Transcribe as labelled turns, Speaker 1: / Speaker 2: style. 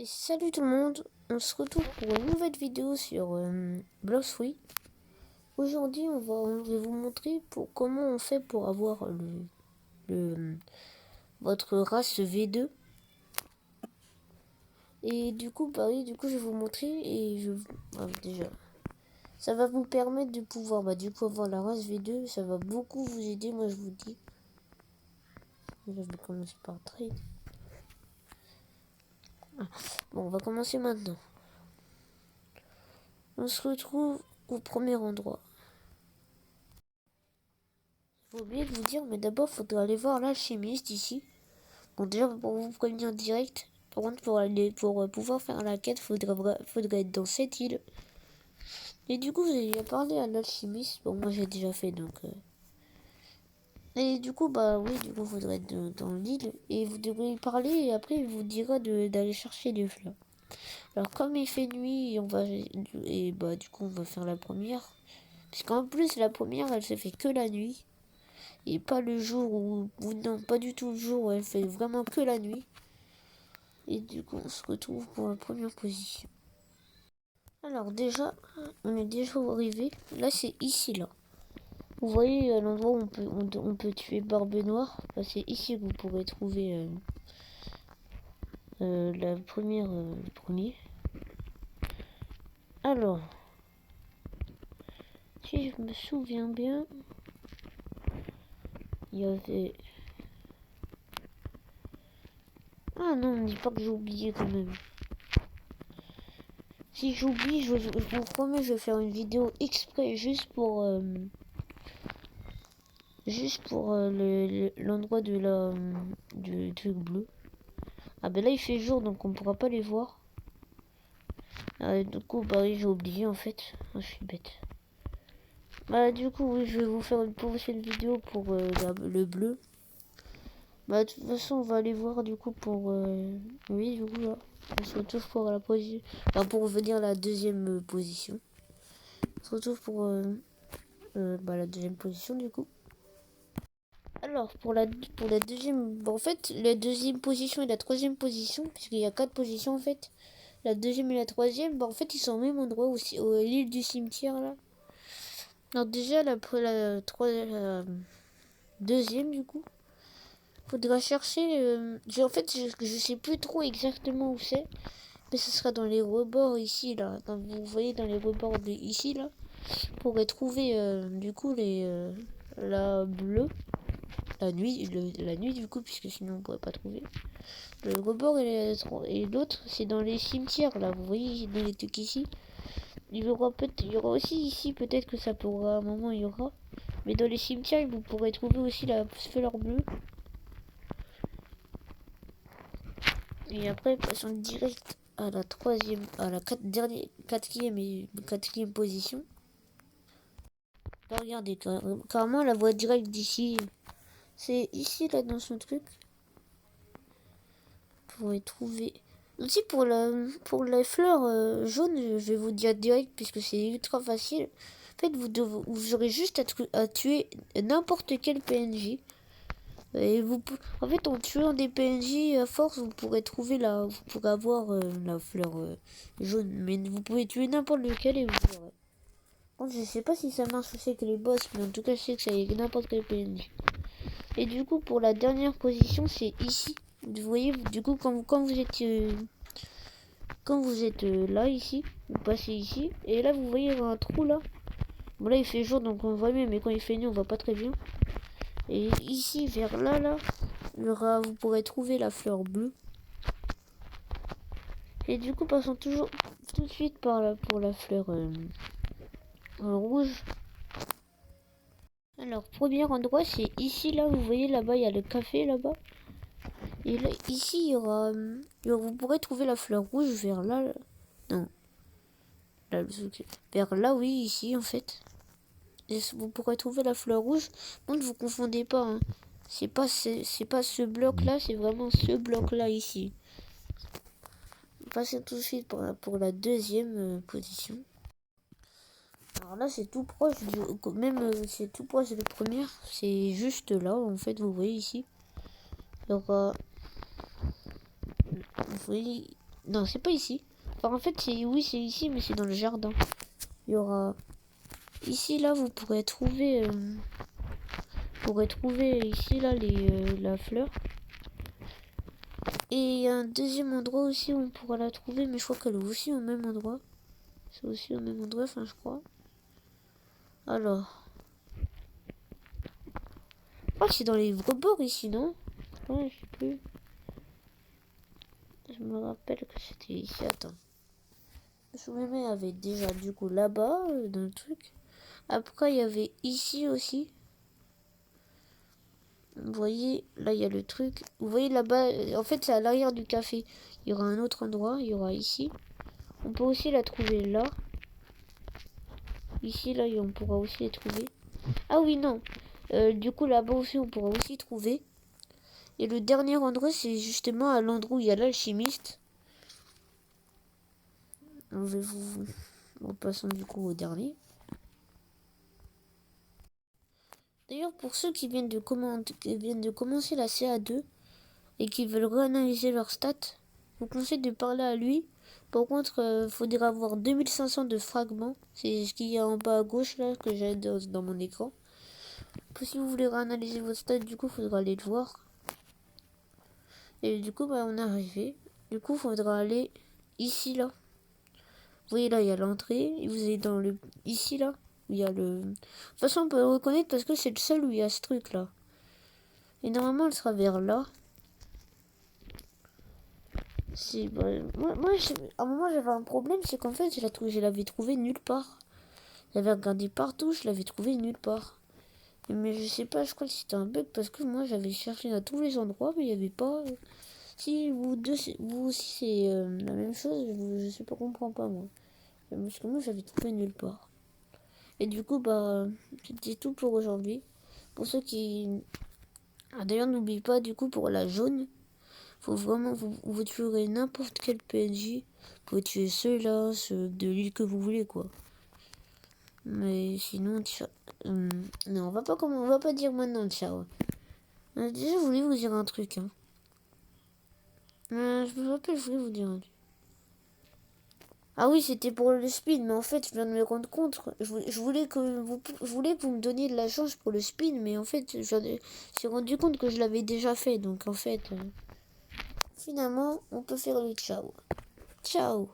Speaker 1: Et salut tout le monde, on se retrouve pour une nouvelle vidéo sur Bloxfruit. Aujourd'hui je vais vous montrer comment on fait pour avoir votre race V2. Et du coup je vais vous montrer déjà ça va vous permettre de pouvoir avoir la race V2. Ça va beaucoup vous aider, moi je vous dis. Déjà, je vais commencer par trade. Bon, on va commencer maintenant. On se retrouve au premier endroit. J'ai oublié de vous dire, mais d'abord, il faudra aller voir l'alchimiste ici. Bon, déjà, pour vous prévenir direct, par contre, pour pouvoir faire la quête, faudrait être dans cette île. Et du coup, j'ai déjà parlé à l'alchimiste. Bon, moi, j'ai déjà fait, donc... Et du coup, faudrait être dans l'île. Et vous devrez lui parler, et après, il vous dira d'aller chercher des fleurs. Alors, comme il fait nuit, du coup, on va faire la première. Parce qu'en plus, la première, elle se fait que la nuit. Et pas le jour ou non, pas du tout le jour où elle fait vraiment que la nuit. Et du coup, on se retrouve pour la première position. Alors déjà, on est déjà arrivé. Là, c'est ici, là. Vous voyez l'endroit où on peut tuer Barbe Noire. Bah, c'est ici que vous pourrez trouver le premier. Alors, si je me souviens bien, il y avait... Ah non, on dit pas que j'ai oublié quand même. Si j'oublie, je vous promets, je vais faire une vidéo exprès juste pour l'endroit du truc bleu. Ah ben là il fait jour donc on pourra pas les voir. Du coup oui, j'ai oublié en fait. Oh, je suis bête. Du coup oui, je vais vous faire une prochaine vidéo pour le bleu. De toute façon on va aller voir du coup pour oui du coup là. On se retrouve pour la position. Enfin pour revenir à la deuxième position. On se retrouve pour la deuxième position du coup. Alors, pour la deuxième... en fait, la deuxième position et la troisième position, puisqu'il y a 4 positions, en fait. La deuxième et la troisième, en fait, ils sont au même endroit, aussi, l'île du cimetière, là. Alors déjà, la deuxième, du coup, faudra chercher... en fait, je sais plus trop exactement où c'est, mais ce sera dans les rebords, ici, là. Vous voyez, dans les rebords ici, là. Vous pourrez trouver, du coup, la bleue. La nuit du coup, puisque sinon on pourrait pas trouver. Le rebord et l'autre, c'est dans les cimetières là. Vous voyez, dans les trucs ici. Il y aura aussi ici, peut-être que ça pourra, à un moment il y aura. Mais dans les cimetières, vous pourrez trouver aussi la fleur bleue. Et après, passons direct à la quatrième position. Là, regardez, carrément la voie directe d'ici. C'est ici là dans son truc. Vous pourrez trouver. Aussi pour les fleurs jaunes, je vais vous dire direct puisque c'est ultra facile. En fait, vous aurez juste à tuer n'importe quel PNJ. Et en fait, en tuant des PNJ à force, vous pourrez vous pourrez avoir la fleur jaune. Mais vous pouvez tuer n'importe lequel et vous aurez. Bon, je sais pas si ça marche aussi avec les boss, mais en tout cas, je sais que ça y est n'importe quel PNJ. Et du coup, pour la dernière position, c'est ici. Vous voyez, du coup, quand vous êtes là, ici, vous passez ici, et là, vous voyez un trou là. Bon, là, il fait jour, donc on voit mieux, mais quand il fait nuit, on voit pas très bien. Et ici, vers là, vous pourrez trouver la fleur bleue. Et du coup, passons toujours tout de suite pour la fleur rouge. Alors, premier endroit, c'est ici, là, vous voyez, là-bas, il y a le café, là-bas. Et là, ici, il y aura... vous pourrez trouver la fleur rouge vers là. Non. Là, vers là, oui, ici, en fait. Et vous pourrez trouver la fleur rouge. Bon, ne vous confondez pas. Hein. C'est pas ce bloc-là, c'est vraiment ce bloc-là, ici. Passez tout de suite pour la deuxième position. Alors là, c'est tout proche c'est tout proche de la première. C'est juste là, en fait, vous voyez ici. Il y aura... Vous voyez, Non, c'est pas ici. Enfin, en fait, oui, c'est ici, mais c'est dans le jardin. Il y aura... Ici, là, vous pourrez trouver ici, là, la fleur. Et il y a un deuxième endroit aussi où on pourra la trouver, mais je crois qu'elle est aussi au même endroit. C'est aussi au même endroit, enfin, je crois. Alors... Je crois que c'est dans les livres-bords ici, non? Ouais, je sais plus. Je me rappelle que c'était ici, attends. Je me souviens, il y avait déjà, du coup, là-bas, dans le truc. Après, il y avait ici aussi. Vous voyez, là, il y a le truc. Vous voyez là-bas, en fait, c'est à l'arrière du café. Il y aura un autre endroit, il y aura ici. On peut aussi la trouver là. Ici, là, on pourra aussi la trouver. Ah oui, non. Du coup, là-bas aussi, on pourra aussi trouver. Et le dernier endroit, c'est justement à l'endroit où il y a l'alchimiste. En passant du coup au dernier. D'ailleurs, pour ceux qui viennent de commencer la CA2 et qui veulent réanalyser leurs stats, je vous conseille de parler à lui. Par contre, il faudra avoir 2500 de fragments. C'est ce qu'il y a en bas à gauche là que j'ai dans mon écran. Si vous voulez réanalyser votre stats, du coup, il faudra aller le voir. Et du coup, bah, on est arrivé. Du coup, il faudra aller ici là. Vous voyez là, il y a l'entrée. Et vous allez dans le ici là. Il y a le... De toute façon, on peut le reconnaître parce que c'est le seul où il y a ce truc là. Et normalement, elle sera vers là. Bah, à un moment, j'avais un problème, c'est qu'en fait, je l'avais trouvé nulle part. J'avais regardé partout, je l'avais trouvé nulle part. Mais je sais pas, je crois que c'était un bug parce que moi, j'avais cherché à tous les endroits, mais il n'y avait pas. Si vous aussi, c'est la même chose, je sais pas, comprends pas moi. Parce que moi, j'avais trouvé nulle part. Et du coup, bah, c'était tout pour aujourd'hui. Pour ceux qui... Ah, d'ailleurs, n'oubliez pas, du coup, pour la jaune, faut vraiment, vous tuerez n'importe quel PNJ. Vous pouvez tuer ceux-là, ceux de l'île que vous voulez, quoi. Mais sinon, non, on va pas dire maintenant, ciao. Déjà, je voulais vous dire un truc, hein. Je me rappelle, je voulais vous dire un truc. Ah oui, c'était pour le speed, mais en fait, je viens de me rendre compte. Je voulais que vous me donniez de la chance pour le speed, mais en fait, je me suis rendu compte que je l'avais déjà fait. Donc en fait, finalement, on peut faire le ciao. Ciao.